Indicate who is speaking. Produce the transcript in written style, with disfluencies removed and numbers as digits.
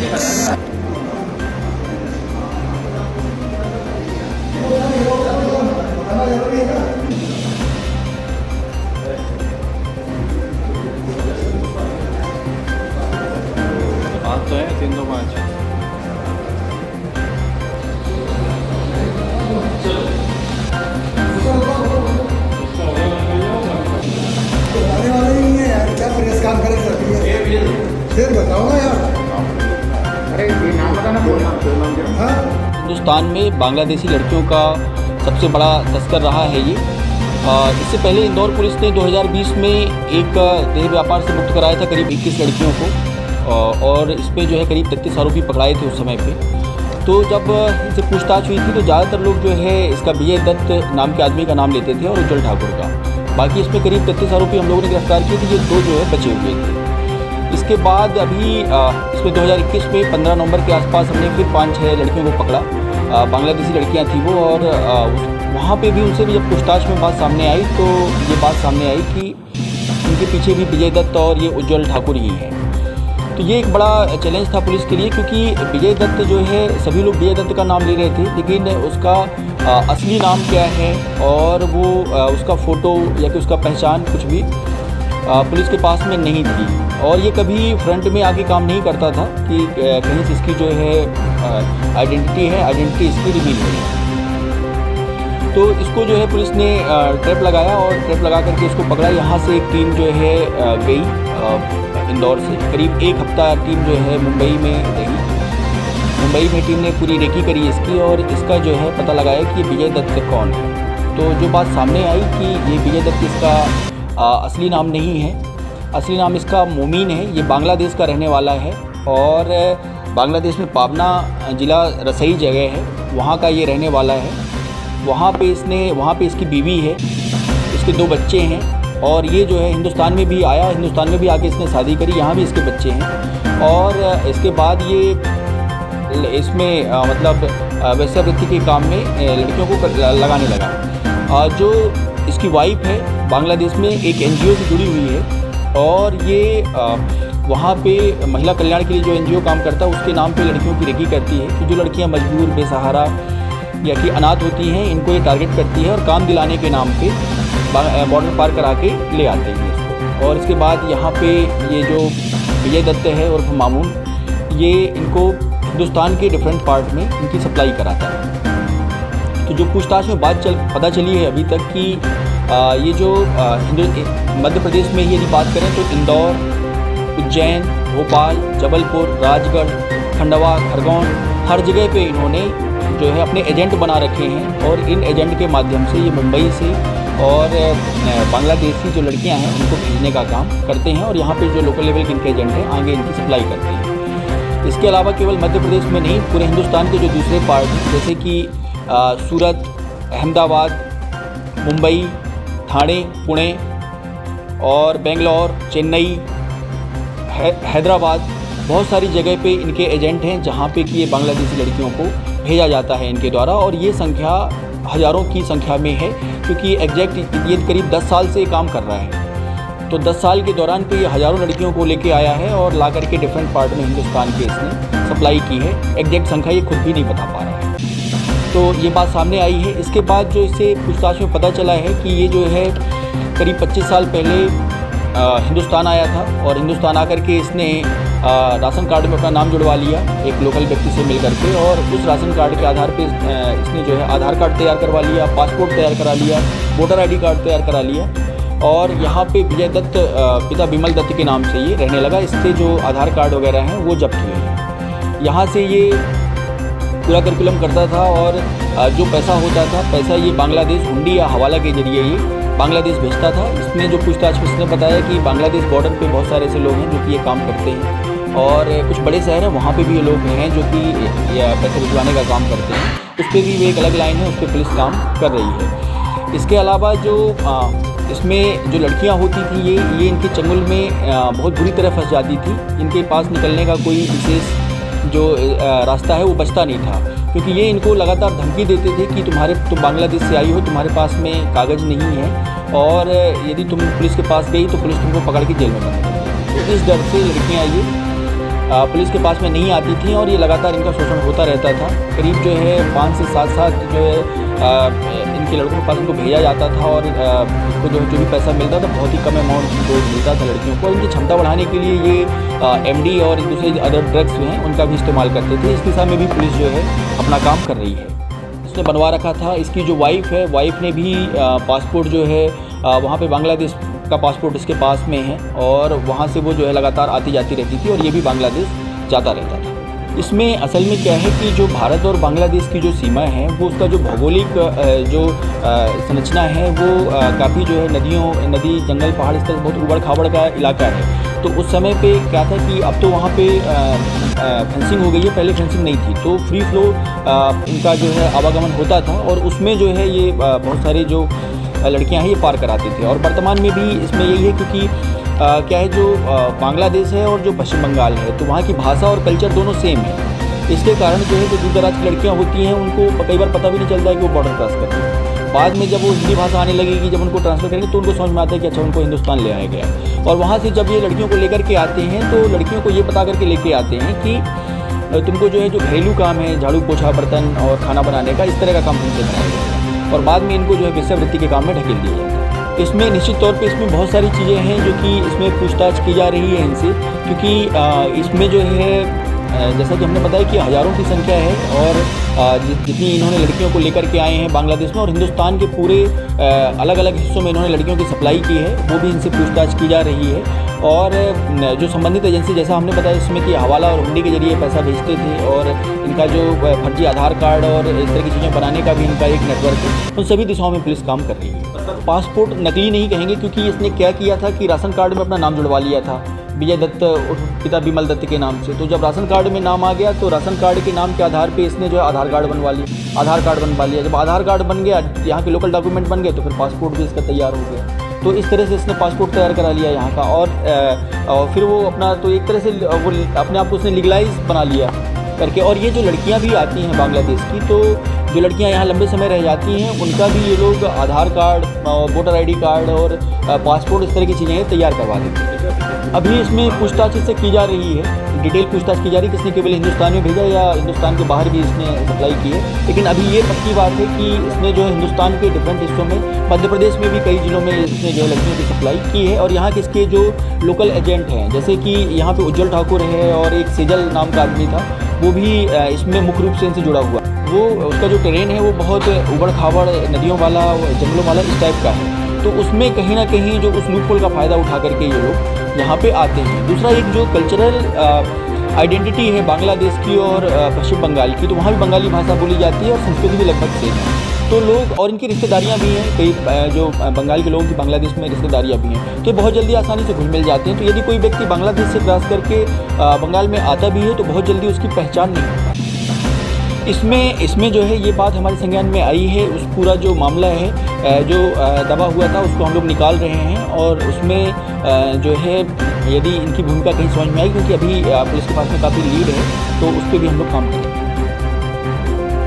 Speaker 1: बात तो है 305।
Speaker 2: आने वाले ही नहीं है यार, क्या प्रेस काम करे फिर बताओ ना यार। अरे ये नाम बताना बोलना। हाँ,
Speaker 3: हिंदुस्तान में बांग्लादेशी लड़कियों का सबसे बड़ा तस्कर रहा है ये। इससे पहले इंदौर पुलिस ने 2020 में एक देह व्यापार से मुक्त कराया था करीब 21 लड़कियों को, और इस पर जो है करीब 33 आरोपी पकड़ाए थे उस समय पे। तो जब इनसे पूछताछ हुई थी तो ज़्यादातर लोग जो है इसका विजय दत्त नाम के आदमी का नाम लेते थे और उज्जवल ठाकुर का। बाकी इसमें करीब 33 आरोपी हम लोगों ने गिरफ्तार किए थे, ये 2 जो है बचे हुए थे। इसके बाद अभी इसमें 2021 में 15 नवंबर के आसपास हमने फिर 5-6 लड़कियों को पकड़ा। बांग्लादेशी लड़कियां थी वो, और वहाँ पे भी उनसे भी जब पूछताछ में बात सामने आई तो ये बात सामने आई कि उनके पीछे भी विजय दत्त और ये उज्जवल ठाकुर ही हैं। तो ये एक बड़ा चैलेंज था पुलिस के लिए, क्योंकि विजय दत्त जो है सभी लोग विजय दत्त का नाम ले रहे थे, लेकिन उसका असली नाम क्या है और वो उसका फ़ोटो या कि उसका पहचान कुछ भी पुलिस के पास में नहीं थी। और ये कभी फ्रंट में आके काम नहीं करता था कि कहीं से इसकी जो है आइडेंटिटी इसकी रिवील हुई। तो इसको जो है पुलिस ने ट्रैप लगाया और ट्रैप लगा करके इसको पकड़ा। यहाँ से एक टीम जो है गई इंदौर से, करीब 1 हफ्ता टीम जो है मुंबई में रही। मुंबई में टीम ने पूरी रेकी करी इसकी, और इसका जो है पता लगाया कि ये विजय दत्त कौन है। तो जो बात सामने आई कि ये विजय दत्त इसका असली नाम नहीं है, असली नाम इसका मोमीन है। ये बांग्लादेश का रहने वाला है, और बांग्लादेश में पाबना ज़िला रसई जगह है, वहाँ का ये रहने वाला है। वहाँ पे इसकी बीवी है, इसके 2 बच्चे हैं, और ये जो है हिंदुस्तान में भी आया, हिंदुस्तान में भी आके इसने शादी करी, यहाँ भी इसके बच्चे हैं। और इसके बाद ये इसमें मतलब वेश्यावृत्ति के काम में लड़कियों को लगाने लगा। जो इसकी वाइफ है बांग्लादेश में एक एनजीओ से जुड़ी हुई है, और ये वहाँ पे महिला कल्याण के लिए जो एनजीओ काम करता है उसके नाम पे लड़कियों की रेकी करती है कि जो लड़कियाँ मजबूर, बेसहारा या कि अनाथ होती हैं, इनको ये टारगेट करती है और काम दिलाने के नाम पे बॉर्डर पार करा के ले आते हैं इसको। और इसके बाद यहाँ पे ये जो विजय दत्त है और मामून, ये इनको हिंदुस्तान के डिफरेंट पार्ट में इनकी सप्लाई कराता है। तो जो पूछताछ में पता चली है अभी तक कि ये जो मध्य प्रदेश में ही यदि बात करें तो इंदौर, उज्जैन, भोपाल, जबलपुर, राजगढ़, खंडवा, खरगोन, हर जगह पे इन्होंने जो है अपने एजेंट बना रखे हैं, और इन एजेंट के माध्यम से ये मुंबई से और बांग्लादेशी जो लड़कियां हैं उनको भेजने का काम करते हैं, और यहाँ पे जो लोकल लेवल के इनके एजेंट हैं आगे इनकी सप्लाई करते हैं। इसके अलावा केवल मध्य प्रदेश में नहीं, पूरे हिंदुस्तान के जो दूसरे पार्ट हैं जैसे कि सूरत, अहमदाबाद, मुंबई, ठाणे, पुणे और बेंगलोर, चेन्नई, हैदराबाद, बहुत सारी जगह पे इनके एजेंट हैं जहाँ पे कि ये बांग्लादेशी लड़कियों को भेजा जाता है इनके द्वारा। और ये संख्या हज़ारों की संख्या में है, क्योंकि एग्जैक्ट ये करीब 10 साल से काम कर रहा है। तो 10 साल के दौरान पे ये हज़ारों लड़कियों को लेके आया है और ला करके डिफरेंट पार्ट में हिंदुस्तान के इसने सप्लाई की है। एग्जैक्ट संख्या ये खुद भी नहीं बता पा रहा है। तो ये बात सामने आई है। इसके बाद जो इसे पूछताछ में पता चला है कि ये जो है करीब 25 साल पहले हिंदुस्तान आया था, और हिंदुस्तान आकर के इसने राशन कार्ड में अपना नाम जुड़वा लिया एक लोकल व्यक्ति से मिल करके, और उस राशन कार्ड के आधार पे इसने जो है आधार कार्ड तैयार करवा लिया, पासपोर्ट तैयार करा लिया, वोटर आईडी कार्ड तैयार करा लिया, और यहाँ पे विजय दत्त पिता बिमल दत्त के नाम से ये रहने लगा। इससे जो आधार कार्ड वगैरह हैं वो जब्त हुए हैं। यहाँ से ये पूरा करिकुलम करता था, और जो पैसा होता था पैसा ये बांग्लादेश हुंडी या हवाला के जरिए ये बांग्लादेश भेजता था। इसमें जो पूछताछ में इसने बताया कि बांग्लादेश बॉर्डर पे बहुत सारे ऐसे लोग हैं जो कि ये काम करते हैं, और कुछ बड़े शहर हैं वहाँ पे भी ये लोग हैं जो कि पैसे भिजवाने का काम करते हैं। उस पर भी एक अलग लाइन है, उस पर पुलिस काम कर रही है। इसके अलावा जो इसमें जो लड़कियां होती थी ये इनके चंगुल में बहुत बुरी तरह फंस जाती थी। इनके पास निकलने का कोई विशेष जो रास्ता है वो बचता नहीं था, क्योंकि ये इनको लगातार धमकी देते थे कि तुम बांग्लादेश से आई हो, तुम्हारे पास में कागज़ नहीं है, और यदि तुम पुलिस के पास गई तो पुलिस तुमको पकड़ के जेल में बंद कर देगी। तो इस डर से लड़कियाँ ये पुलिस के पास में नहीं आती थी और ये लगातार इनका शोषण होता रहता था। करीब जो है 5 से 7 जो है इनके लड़कों के पास इनको भेजा जाता था और इनको जो भी पैसा मिलता था बहुत ही कम अमाउंट इनको मिलता था लड़कियों को। इनकी क्षमता बढ़ाने के लिए ये MD और दूसरे अदर ड्रग्स जो हैं उनका भी इस्तेमाल करते थे। इस दिशा में भी पुलिस जो है अपना काम कर रही है। इसने बनवा रखा था। इसकी जो वाइफ है, वाइफ ने भी पासपोर्ट जो है वहाँ पे बांग्लादेश का पासपोर्ट इसके पास में है और वहाँ से वो जो है लगातार आती जाती रहती थी और ये भी बांग्लादेश जाता रहता था। इसमें असल में क्या है कि जो भारत और बांग्लादेश की जो सीमा है वो उसका जो भौगोलिक जो संरचना है वो काफ़ी जो है नदी जंगल पहाड़ इस तरह बहुत उबड़ खाबड़ का इलाका है। तो उस समय पे क्या था कि अब तो वहाँ पे फेंसिंग हो गई है, पहले फेंसिंग नहीं थी, तो फ्री फ्लो इनका जो है आवागमन होता था और उसमें जो है ये बहुत सारे जो लड़कियां हैं ये पार कराते थे। और वर्तमान में भी इसमें यही है क्योंकि क्या है जो बांग्लादेश है और जो पश्चिम बंगाल है तो वहाँ की भाषा और कल्चर दोनों सेम है। इसके कारण जो है जो दूर दराज की लड़कियाँ होती हैं उनको कई बार पता भी नहीं चलता है कि वो बॉर्डर क्रॉस करती हैं। बाद में जब वो हिंदी भाषा आने लगेगी, जब उनको ट्रांसफ़र करेंगे तो उनको समझ में आता है कि अच्छा उनको हिंदुस्तान ले आया गया। और वहाँ से जब ये लड़कियों को लेकर के आते हैं तो लड़कियों को ये पता करके लेके आते हैं कि तुमको जो है जो घरेलू काम है झाड़ू पोछा बर्तन और खाना बनाने का इस तरह का काम तुमसे कराया जाएगा और बाद में इनको जो है वेश्यावृत्ति के काम में ढकेल दिया जाता है। इसमें निश्चित तौर पे इसमें बहुत सारी चीज़ें हैं जो कि इसमें पूछताछ की जा रही है इनसे, क्योंकि इसमें जो है जैसा कि हमने बताया कि हज़ारों की संख्या है और जितनी इन्होंने लड़कियों को लेकर के आए हैं बांग्लादेश में और हिंदुस्तान के पूरे अलग अलग हिस्सों में इन्होंने लड़कियों की सप्लाई की है, वो भी इनसे पूछताछ की जा रही है। और जो संबंधित एजेंसी जैसा हमने बताया इसमें कि हवाला और हुंडी के जरिए पैसा भेजते थे और इनका जो फर्जी आधार कार्ड और इस तरह की चीज़ें बनाने का भी इनका एक नेटवर्क है। उन सभी दिशाओं में पुलिस काम कर रही है। पासपोर्ट नकली नहीं कहेंगे क्योंकि इसने क्या किया था कि राशन कार्ड में अपना नाम जुड़वा लिया था विजय दत्त पिता बिमल दत्त के नाम से। तो जब राशन कार्ड में नाम आ गया तो राशन कार्ड के नाम के आधार पे इसने जो है आधार कार्ड बनवा लिया। जब आधार कार्ड बन गया, यहाँ के लोकल डॉक्यूमेंट बन गए तो फिर पासपोर्ट भी इसका तैयार हो गया। तो इस तरह से इसने पासपोर्ट तैयार करा लिया यहाँ का और फिर वो अपना तो एक तरह से वो अपने आप को उसने लीगलाइज बना लिया करके। और ये जो लड़कियाँ भी आती हैं बांग्लादेश की, तो जो लड़कियां यहाँ लंबे समय रह जाती हैं उनका भी ये लोग आधार कार्ड, वोटर ID कार्ड और पासपोर्ट इस तरह की चीज़ें तैयार करवा देते हैं। अभी इसमें पूछताछ इससे की जा रही है, डिटेल पूछताछ की जा रही है, किसने केवल हिंदुस्तान में भेजा या हिंदुस्तान के बाहर भी इसने सप्लाई की है। लेकिन अभी ये पक्की बात है कि इसने जो है हिंदुस्तान के डिफरेंट हिस्सों में, मध्य प्रदेश में भी कई जिलों में इसने जो है लड़कियों की सप्लाई की है। और यहाँ के इसके जो लोकल एजेंट हैं, जैसे कि यहाँ पे उज्जवल ठाकुर है और एक सेजल नाम का आदमी था, वो भी इसमें मुख्य रूप से इनसे जुड़ा हुआ। वो उसका जो ट्रेन है वो बहुत उबड़ खाबड़ नदियों वाला, जंगलों वाला इस टाइप का है। तो उसमें कहीं ना कहीं जो उस लूपहोल का फ़ायदा उठा करके ये लोग यहाँ पे आते हैं। दूसरा एक जो कल्चरल आइडेंटिटी है बांग्लादेश की और पश्चिम बंगाल की, तो वहाँ भी बंगाली भाषा बोली जाती है और संस्कृति भी लगभग सेम है। तो लोग और इनकी रिश्तेदारियाँ भी हैं, कई जो बंगाल के लोगों की बांग्लादेश में रिश्तेदारियाँ भी हैं, तो बहुत जल्दी आसानी से घुल मिल जाते हैं। तो यदि कोई व्यक्ति बांग्लादेश से क्रॉस करके बंगाल में आता भी है तो बहुत जल्दी उसकी पहचान नहीं होती। इसमें जो है ये बात हमारे संज्ञान में आई है। उस पूरा जो मामला है जो दबा हुआ था उसको हम लोग निकाल रहे हैं और उसमें जो है यदि इनकी भूमिका कहीं समझ में आई, क्योंकि अभी पुलिस के पास में काफ़ी लीड है, तो उस पर भी हम लोग काम करेंगे।